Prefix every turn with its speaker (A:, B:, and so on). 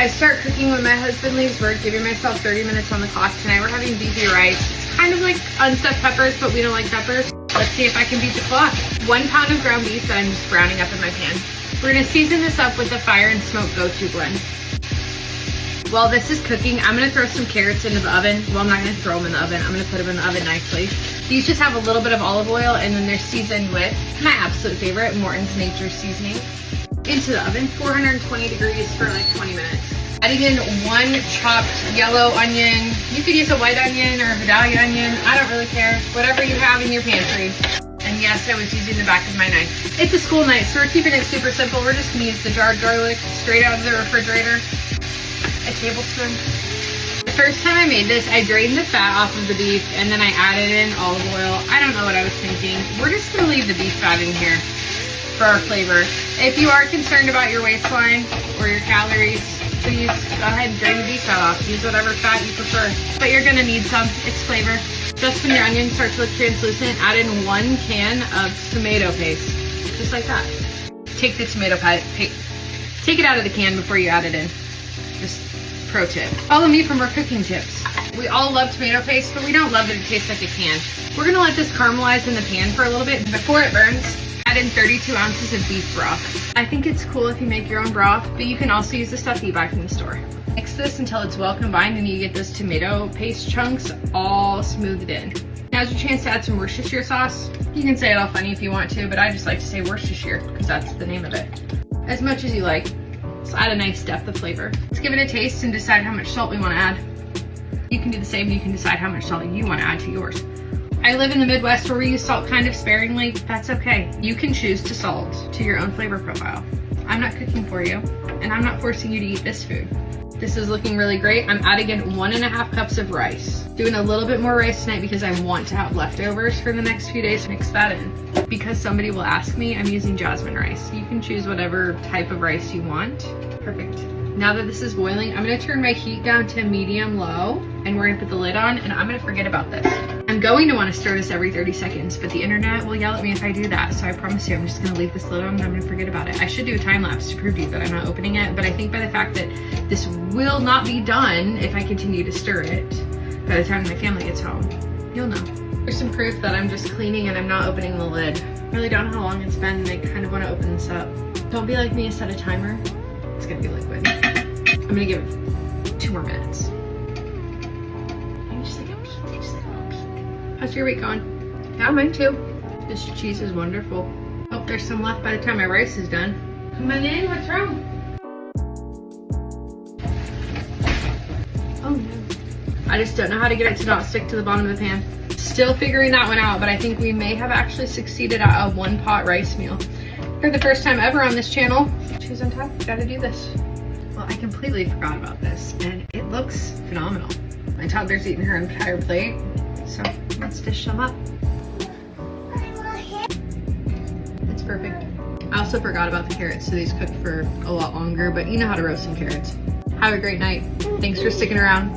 A: I start cooking when my husband leaves work, giving myself 30 minutes on the clock. Tonight we're having beefy rice. It's kind of like unstuffed peppers, but we don't like peppers. Let's see if I can beat the clock. 1 pound of ground beef that I'm just browning up in my pan. We're gonna season this up with the fire and smoke go-to blend. While this is cooking, I'm gonna throw some carrots into the oven. Well, I'm not gonna throw them in the oven. I'm gonna put them in the oven nicely. These just have a little bit of olive oil and then they're seasoned with my absolute favorite, Morton's Nature Seasoning. Into the oven, 420 degrees for like 20 minutes. Adding in 1 chopped yellow onion. You could use a white onion or a Vidalia onion. I don't really care. Whatever you have in your pantry. And yes, I was using the back of my knife. It's a school night, so we're keeping it super simple. We're just gonna use the jarred garlic straight out of the refrigerator. A tablespoon. The first time I made this, I drained the fat off of the beef and then I added in olive oil. I don't know what I was thinking. We're just gonna leave the beef fat in here for our flavor. If you are concerned about your waistline or your calories, please go ahead and drain the beef fat off. Use whatever fat you prefer. But you're gonna need some, it's flavor. Just when your onions start to look translucent, add in 1 can of tomato paste. Just like that. Take the tomato paste, take it out of the can before you add it in. Just pro tip. Follow me for more cooking tips. We all love tomato paste, but we don't love that it tastes like a can. We're gonna let this caramelize in the pan for a little bit. Before it burns, add in 32 ounces of beef broth. I think it's cool if you make your own broth, but you can also use the stuff you buy from the store. Mix this until it's well combined and you get those tomato paste chunks all smoothed in. Now's your chance to add some Worcestershire sauce. You can say it all funny if you want to, but I just like to say Worcestershire because that's the name of it. As much as you like. So add a nice depth of flavor. Let's give it a taste and decide how much salt we want to add. You can do the same, you can decide how much salt you want to add to yours. I live in the Midwest where we use salt kind of sparingly. That's okay. You can choose to salt to your own flavor profile. I'm not cooking for you, and I'm not forcing you to eat this food. This is looking really great. I'm adding in 1.5 cups of rice. Doing a little bit more rice tonight because I want to have leftovers for the next few days. Mix that in. Because somebody will ask me, I'm using jasmine rice. You can choose whatever type of rice you want. Perfect. Now that this is boiling, I'm gonna turn my heat down to medium low and we're gonna put the lid on and I'm gonna forget about this. I'm going to wanna stir this every 30 seconds, but the internet will yell at me if I do that. So I promise you, I'm just gonna leave this lid on and I'm gonna forget about it. I should do a time lapse to prove to you that I'm not opening it, but I think by the fact that this will not be done if I continue to stir it, by the time my family gets home, you'll know. There's some proof that I'm just cleaning and I'm not opening the lid. I really don't know how long it's been and I kind of wanna open this up. Don't be like me and set a timer. It's gonna be liquid. I'm gonna give it 2 more minutes. Just like a peek, just like a little peek. How's your week going? Yeah, mine too. This cheese is wonderful. Hope there's some left by the time my rice is done. Come on in, what's wrong? Oh no. I just don't know how to get it to not stick to the bottom of the pan. Still figuring that one out, but I think we may have actually succeeded at a 1-pot rice meal. For the first time ever on this channel, cheese on top, gotta do this. Well, I completely forgot about this and it looks phenomenal. My toddler's eating her entire plate, so let's dish them up. It's perfect. I also forgot about the carrots, so these cooked for a lot longer, but you know how to roast some carrots. Have a great night. Thanks for sticking around.